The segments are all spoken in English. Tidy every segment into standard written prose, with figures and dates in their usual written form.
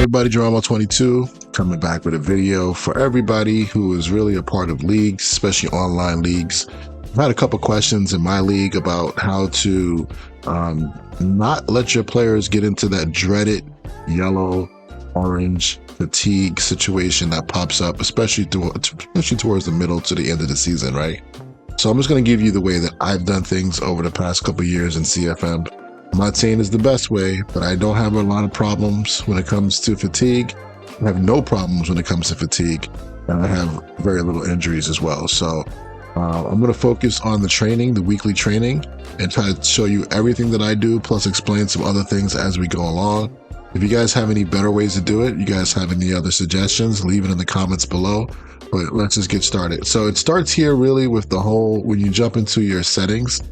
everybody, Geronimo22 coming back with a video for everybody who is really a part of leagues, especially online leagues. I've had a couple questions in my league about how to not let your players get into that dreaded yellow, orange fatigue situation that pops up, especially towards the middle to the end of the season, right? So I'm just going to give you the way that I've done things over the past couple of years in CFM. I'm not saying it's the best way, but I don't have a lot of problems when it comes to fatigue. I have no problems when it comes to fatigue, and I have very little injuries as well. So I'm going to focus on the training, the weekly training, and try to show you everything that I do, plus explain some other things as we go along. If you guys have any better ways to do it, you guys have any other suggestions, leave it in the comments below. But let's just get started. So it starts here really with the whole, when you jump into your settings,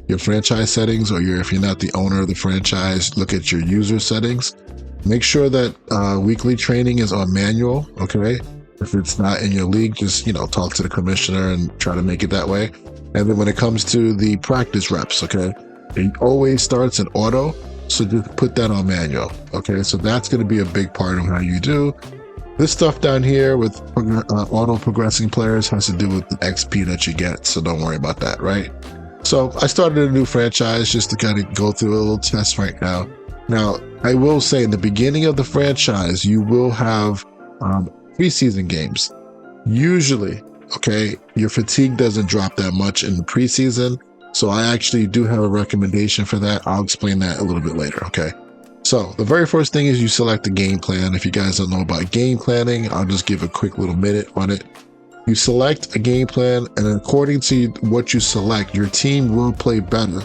your franchise settings, or if you're not the owner of the franchise, look at your user settings. Make sure that weekly training is on manual, okay? If it's not in your league, just, talk to the commissioner and try to make it that way. And then when it comes to the practice reps, okay, it always starts in auto, so just put that on manual, okay? So that's going to be a big part of how you do. This stuff down here with auto progressing players has to do with the XP that you get, so don't worry about that, right? So I started a new franchise just to kind of go through a little test right now. Now, I will say in the beginning of the franchise, you will have preseason games. Usually, okay, your fatigue doesn't drop that much in the preseason. So I actually do have a recommendation for that. I'll explain that a little bit later, okay? So the very first thing is you select a game plan. If you guys don't know about game planning, I'll just give a quick little minute on it. You select a game plan, and according to what you select, your team will play better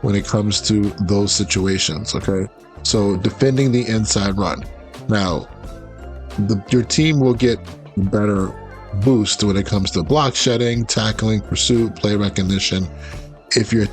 when it comes to those situations, okay? So defending the inside run. Now, your team will get better boost when it comes to block shedding, tackling, pursuit, play recognition, if your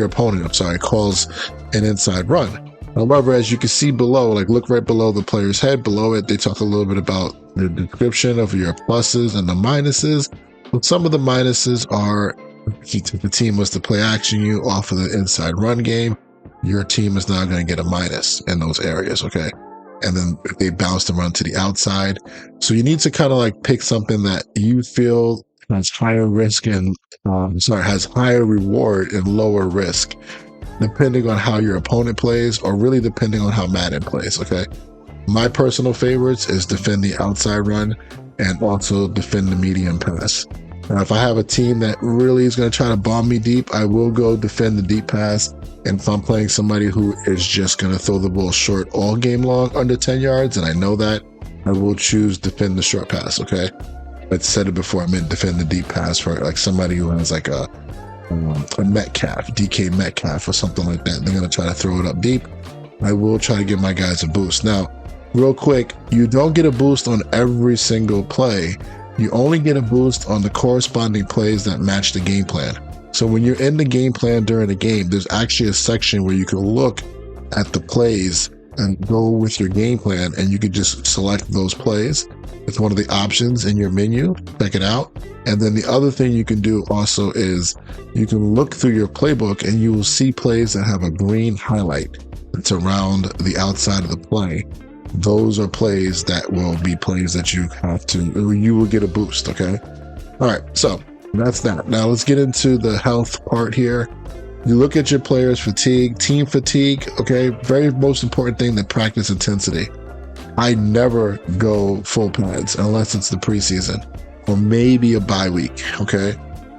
opponent calls an inside run. However, as you can see below, look right below the player's head, below it, they talk a little bit about the description of your pluses and the minuses. But some of the minuses are, if the team was to play action you off of the inside run game, your team is now going to get a minus in those areas, okay? And then if they bounce to run to the outside. So you need to kind of pick something that you feel has higher risk and, has higher reward and lower risk, depending on how your opponent plays, or really depending on how Madden plays, okay? My personal favorites is defend the outside run and also defend the medium pass. Now, if I have a team that really is going to try to bomb me deep, I will go defend the deep pass. And if I'm playing somebody who is just going to throw the ball short all game long under 10 yards, and I know that, I will choose defend the short pass, okay? I said it before, I meant defend the deep pass for somebody who has a Metcalf, DK Metcalf or something like that. They're going to try to throw it up deep. I will try to give my guys a boost. Now, real quick, you don't get a boost on every single play. You only get a boost on the corresponding plays that match the game plan. So when you're in the game plan during the game, there's actually a section where you can look at the plays and go with your game plan, and you could just select those plays. It's one of the options in your menu. Check it out. And then the other thing you can do also is you can look through your playbook and you will see plays that have a green highlight that's around the outside of the play. Those are plays that will be plays that you will get a boost, okay? All right, so that's that. Now let's get into the health part here. You look at your players' fatigue, team fatigue, okay? Very most important thing, the practice intensity. I never go full pads unless it's the preseason or maybe a bye week, okay?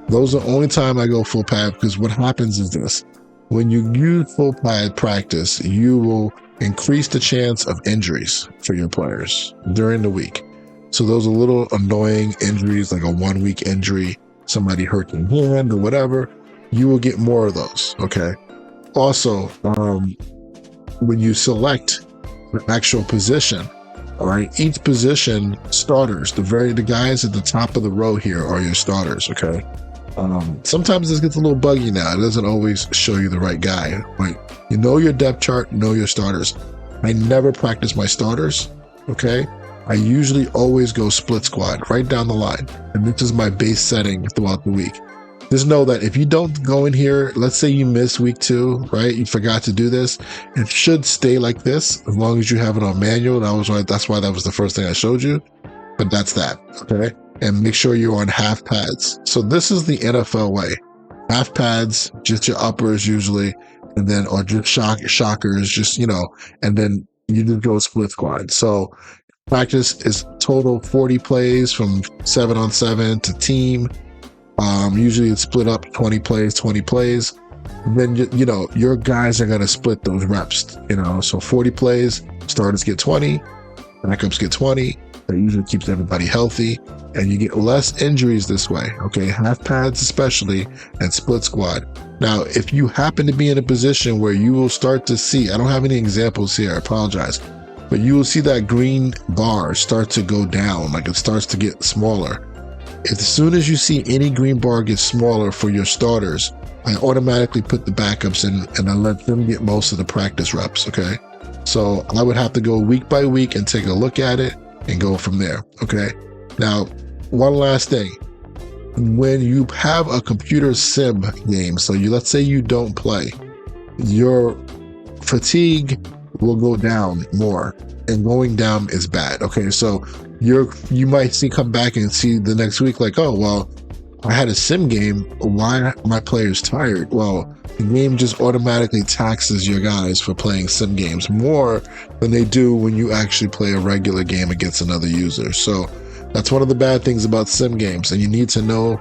Those are the only time I go full pad, because what happens is this. When you use full pad practice, you will increase the chance of injuries for your players during the week. So those are little annoying injuries, like a 1 week injury, somebody hurt their hand or whatever, you will get more of those, okay? Also, when you select the actual position, all right, each position starters, the guys at the top of the row here are your starters, okay? Sometimes this gets a little buggy now. It doesn't always show you the right guy, right? You know your depth chart, know your starters. I never practice my starters, okay? I usually always go split squad right down the line. And this is my base setting throughout the week. just know that if you don't go in here, let's say you miss week 2, right? You forgot to do this. It should stay like this as long as you have it on manual. That's why that was the first thing I showed you. But that's that, okay? And make sure you're on half pads. So this is the NFL way. Half pads, just your uppers usually, and then, or just shockers, just, and then you just go split squad. So practice is total 40 plays from 7-on-7 to team. Usually it's split up 20 plays. Then, your guys are going to split those reps, so 40 plays, starters get 20, backups get 20. That usually keeps everybody healthy, and you get less injuries this way, okay? Half pads especially, and split squad. Now, if you happen to be in a position where you will start to see, I don't have any examples here, I apologize, but you will see that green bar start to go down, like it starts to get smaller. As soon as you see any green bar get smaller for your starters, I automatically put the backups in and I let them get most of the practice reps, okay? So I would have to go week by week and take a look at it and go from there, okay? Now, one last thing. When you have a computer sim game, so let's say you don't play, your fatigue will go down more, and going down is bad, okay? So you might come back and see the next week like, oh, well, I had a sim game, why are my players tired? Well, the game just automatically taxes your guys for playing sim games more than they do when you actually play a regular game against another user. So that's one of the bad things about sim games, and you need to know,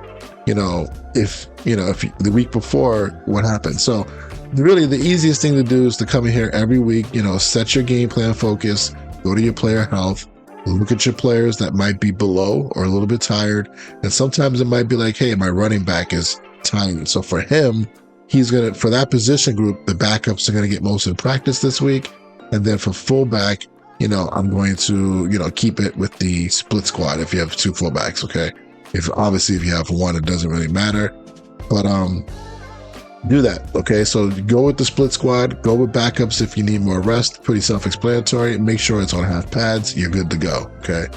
if the week before what happened. So really the easiest thing to do is to come in here every week, set your game plan focus, go to your player health, look at your players that might be below or a little bit tired. And sometimes it might be like, hey, my running back is tired. So for him, for that position group, the backups are going to get most of the practice this week. And then for fullback, I'm going to, keep it with the split squad if you have 2 fullbacks, okay? If you have 1, it doesn't really matter. But do that, okay? So go with the split squad, go with backups if you need more rest. Pretty self-explanatory. Make sure it's on half pads. You're good to go, okay?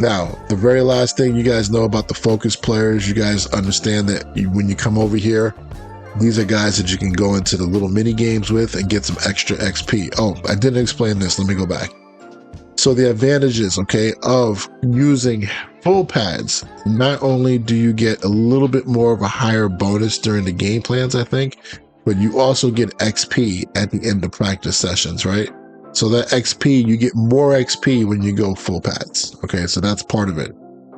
Now, the very last thing you guys know about the focus players, you guys understand that when you come over here, these are guys that you can go into the little mini games with and get some extra XP. Oh, I didn't explain this. Let me go back. So the advantages, okay, of using full pads, not only do you get a little bit more of a higher bonus during the game plans, I think, but you also get XP at the end of practice sessions, right? So that XP, you get more XP when you go full pads. Okay, so that's part of it.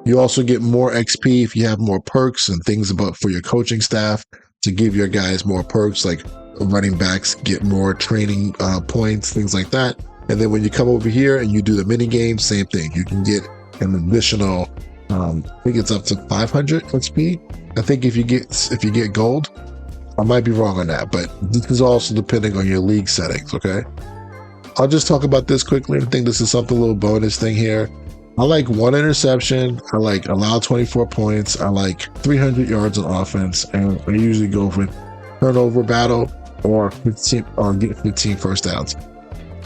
You also get more XP if you have more perks and things for your coaching staff to give your guys more perks, like running backs get more training points, things like that. And then when you come over here and you do the mini game, same thing. You can get an additional, I think it's up to 500 XP. I think if you get gold, I might be wrong on that, but this is also depending on your league settings. Okay. I'll just talk about this quickly. I think this is a little bonus thing here. I like 1 interception. I like allow 24 points. I like 300 yards on offense. And I usually go for turnover battle or get 15 first downs.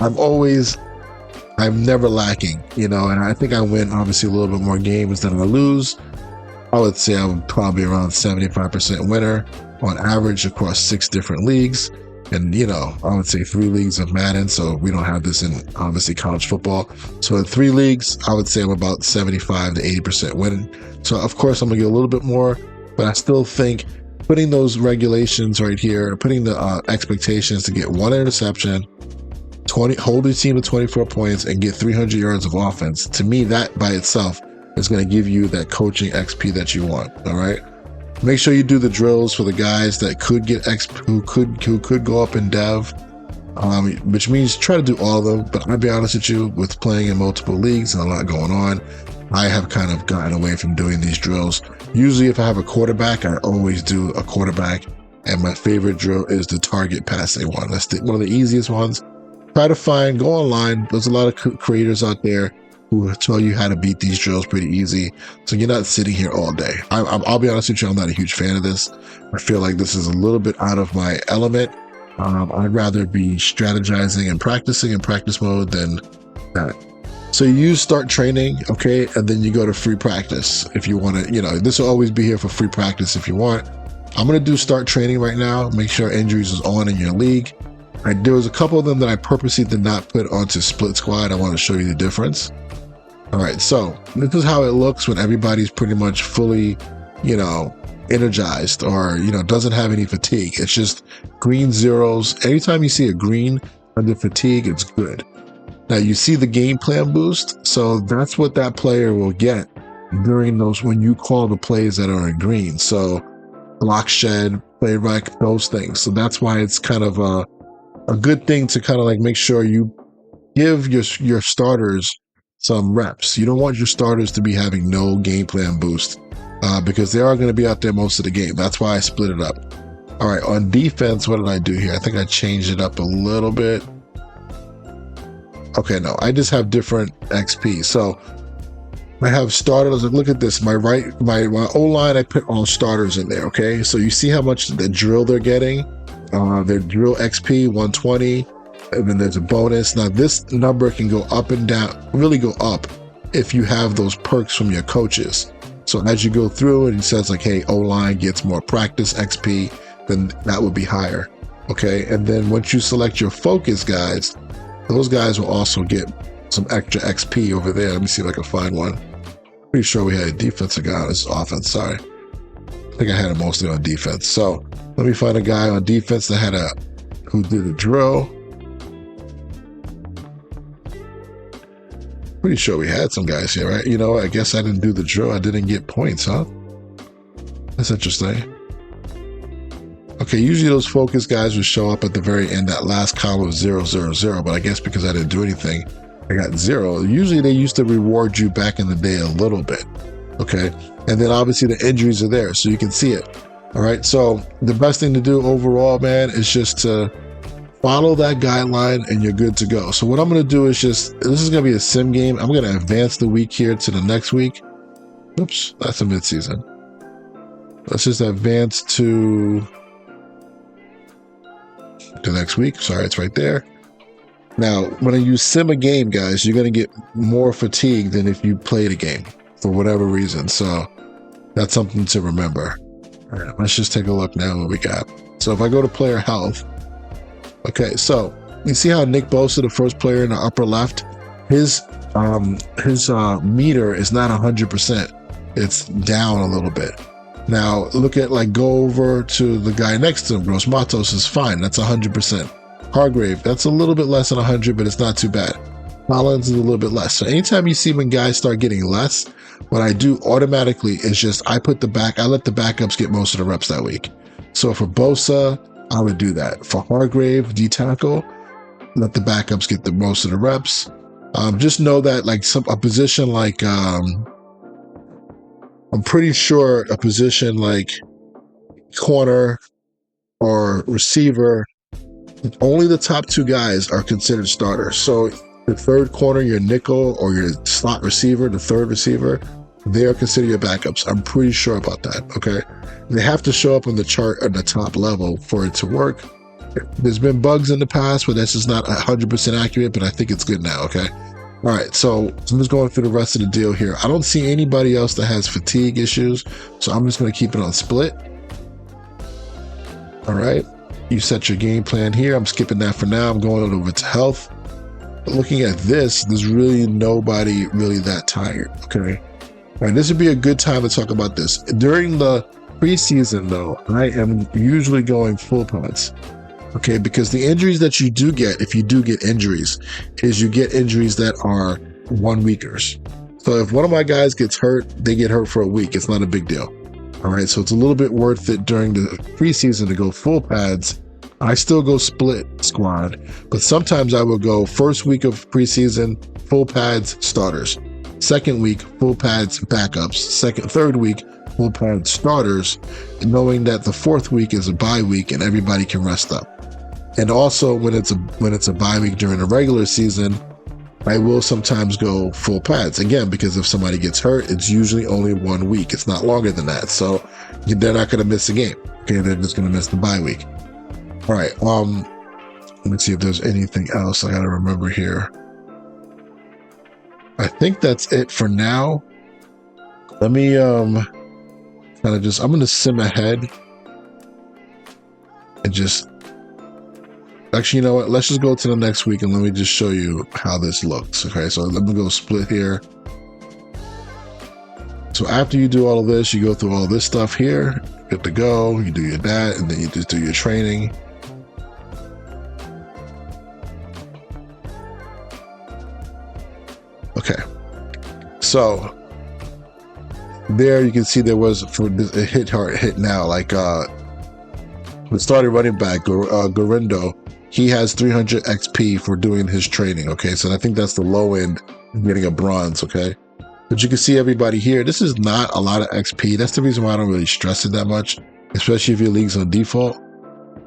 I'm never lacking, and I think I win obviously a little bit more games than I lose. I would say I'm probably around 75% winner on average across 6 different leagues. And, I would say 3 leagues of Madden. So we don't have this in obviously college football. So in 3 leagues, I would say I'm about 75 to 80% winning. So of course I'm gonna get a little bit more, but I still think putting those regulations right here, putting the expectations to get 1 interception, hold your team to 24 points and get 300 yards of offense. To me, that by itself is going to give you that coaching XP that you want. All right. Make sure you do the drills for the guys that could get XP, who could go up in dev, which means try to do all of them. But I'll be honest with you, with playing in multiple leagues and a lot going on, I have kind of gotten away from doing these drills. Usually if I have a quarterback, I always do a quarterback. And my favorite drill is the target passing one. That's one of the easiest ones. Go online. There's a lot of creators out there who tell you how to beat these drills pretty easy. So you're not sitting here all day. I'll be honest with you, I'm not a huge fan of this. I feel like this is a little bit out of my element. I'd rather be strategizing and practicing in practice mode than that. So you use start training, okay, and then you go to free practice if you want to. This will always be here for free practice if you want. I'm going to do start training right now. Make sure injuries is on in your league. There was a couple of them that I purposely did not put onto split squad. I want to show you the difference. All right, so this is how it looks when everybody's pretty much fully, energized or, doesn't have any fatigue. It's just green zeros. Anytime you see a green under fatigue, it's good. Now you see the game plan boost. So that's what that player will get during those, when you call the plays that are in green. So block shed, play rec, those things. So that's why it's kind of a good thing to kind of like make sure you give your starters some reps. You don't want your starters to be having no game plan boost because they are going to be out there most of the game. That's why I split it up. All right, on defense, what did I do here? I think I changed it up a little bit. Okay, no, I just have different XP. So I have starters. Look at this. My O-line, I put all starters in there, okay? So you see how much the drill they're getting? Their drill XP, 120, and then there's a bonus. Now, this number can go up and down, really go up if you have those perks from your coaches. So as you go through and it says like, hey, O-line gets more practice XP, then that would be higher, okay? And then once you select your focus guys, those guys will also get some extra XP over there. Let me see if I can find one. Pretty sure we had a defensive guy on this offense. Sorry. I think I had it mostly on defense. So let me find a guy on defense that who did a drill. Pretty sure we had some guys here, right? I guess I didn't do the drill. I didn't get points, huh? That's interesting. Okay, usually those focus guys would show up at the very end, that last column of 0, 0, 0, but I guess because I didn't do anything, I got 0. Usually they used to reward you back in the day a little bit, okay? And then obviously the injuries are there, so you can see it, all right? So the best thing to do overall, man, is just to follow that guideline and you're good to go. So what I'm going to do is this is going to be a sim game. I'm going to advance the week here to the next week. Oops, that's a mid-season. Let's just advance to the next week. Sorry, it's right there. Now, when you sim a game, guys, you're going to get more fatigue than if you played a game for whatever reason. So that's something to remember. All right, let's just take a look now what we got. So if I go to player health, okay, so you see how Nick Bosa, the first player in the upper left, his meter is not 100%. It's down a little bit. Now, go over to the guy next to him. Gross Matos is fine. That's 100%. Hargrave, that's a little bit less than 100, but it's not too bad. Collins is a little bit less. So anytime you see when guys start getting less, what I do automatically is just I let the backups get most of the reps that week. So for Bosa, I would do that. For Hargrave, D-tackle, let the backups get the most of the reps. Just know that a position like I'm pretty sure a position like corner or receiver, only the top 2 guys are considered starters. So the third corner, your nickel, or your slot receiver, the third receiver, they are considered your backups. I'm pretty sure about that, okay? They have to show up on the chart at the top level for it to work. There's been bugs in the past where that's just not 100% accurate, but I think it's good now, okay? All right, so I'm just going through the rest of the deal here. I don't see anybody else that has fatigue issues, so I'm just going to keep it on split. All right, you set your game plan here. I'm skipping that for now. I'm going over to health. But looking at this, there's really nobody really that tired, okay? All right, this would be a good time to talk about this. During the preseason, though, I am usually going full pods. Okay, because the injuries that you do get, if you do get injuries, is you get injuries that are 1 weekers. So if one of my guys gets hurt, they get hurt for a week. It's not a big deal. All right, so it's a little bit worth it during the preseason to go full pads. I still go split squad, but sometimes I will go first week of preseason, full pads, starters. Second week, full pads, backups. Third week, full pads, starters, knowing that the fourth week is a bye week and everybody can rest up. And also when it's a bye week during the regular season, I will sometimes go full pads again, because if somebody gets hurt, it's usually only 1 week. It's not longer than that. So they're not going to miss a game. Okay. They're just going to miss the bye week. All right. Let me see if there's anything else I got to remember here. I think that's it for now. Let me kind of just, I'm going to sim ahead and just, actually, you know what? Let's just go to the next week and let me just show you how this looks. Okay, so let me go split here. So after you do all of this, you go through all this stuff here, good to go, you do your that, and then you just do your training. Okay, so there you can see there was for a hit now, like the starting running back, Gorindo, he has 300 XP for doing his training. Okay, so I think that's the low end, getting a bronze. Okay, but you can see everybody here. This is not a lot of XP. That's the reason why I don't really stress it that much, especially if your league's on default.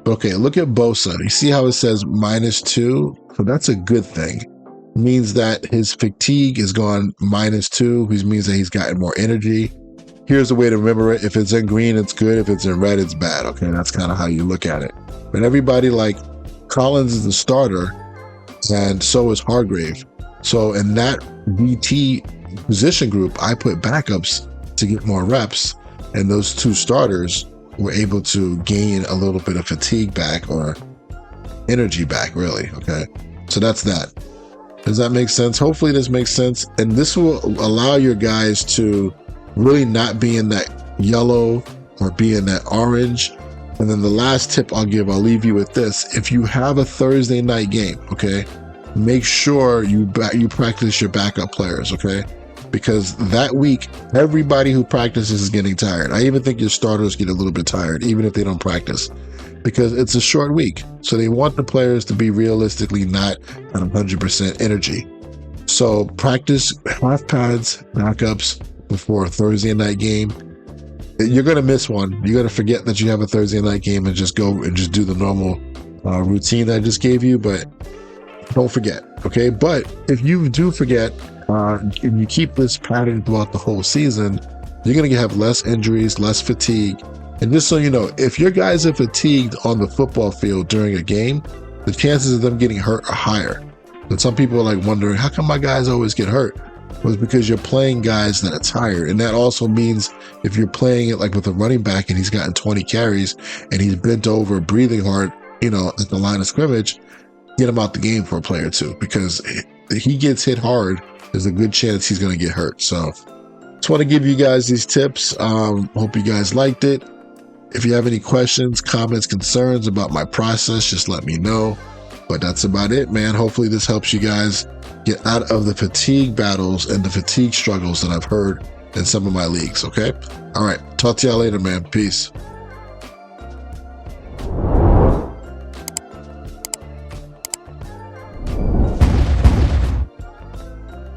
Okay, look at Bosa. You see how it says -2? So that's a good thing. It means that his fatigue is gone -2, which means that he's gotten more energy. Here's the way to remember it. If it's in green, it's good. If it's in red, it's bad. Okay, that's kind of how you look at it. But everybody, like Collins is the starter, and so is Hargrave. So in that DT position group, I put backups to get more reps, and those two starters were able to gain a little bit of fatigue back, or energy back, really. Okay, so that's that. Does that make sense? Hopefully this makes sense, and this will allow your guys to really not be in that yellow or be in that orange. And then the last tip I'll leave you with this. If you have a Thursday night game, okay, make sure you practice your backup players, okay? Because that week, everybody who practices is getting tired. I even think your starters get a little bit tired, even if they don't practice, because it's a short week. So they want the players to be realistically not at 100% energy. So practice half pads, backups before a Thursday night game. You're going to miss one. You're going to forget that you have a Thursday night game and just go and just do the normal routine that I just gave you, but don't forget, okay? But if you do forget and you keep this pattern throughout the whole season, you're going to have less injuries, less fatigue. And just so you know, if your guys are fatigued on the football field during a game, the chances of them getting hurt are higher. But some people are like wondering, how come my guys always get hurt? Well, it's because you're playing guys that are tired. And that also means if you're playing it like with a running back and he's gotten 20 carries and he's bent over, breathing hard, you know, at the line of scrimmage, get him out the game for a play or two, because if he gets hit hard, there's a good chance he's going to get hurt. So just want to give you guys these tips. Hope you guys liked it. If you have any questions, comments, concerns about my process, just let me know. But that's about it, man. Hopefully this helps you guys get out of the fatigue battles and the fatigue struggles that I've heard in some of my leagues, okay? All right. Talk to y'all later, man. Peace.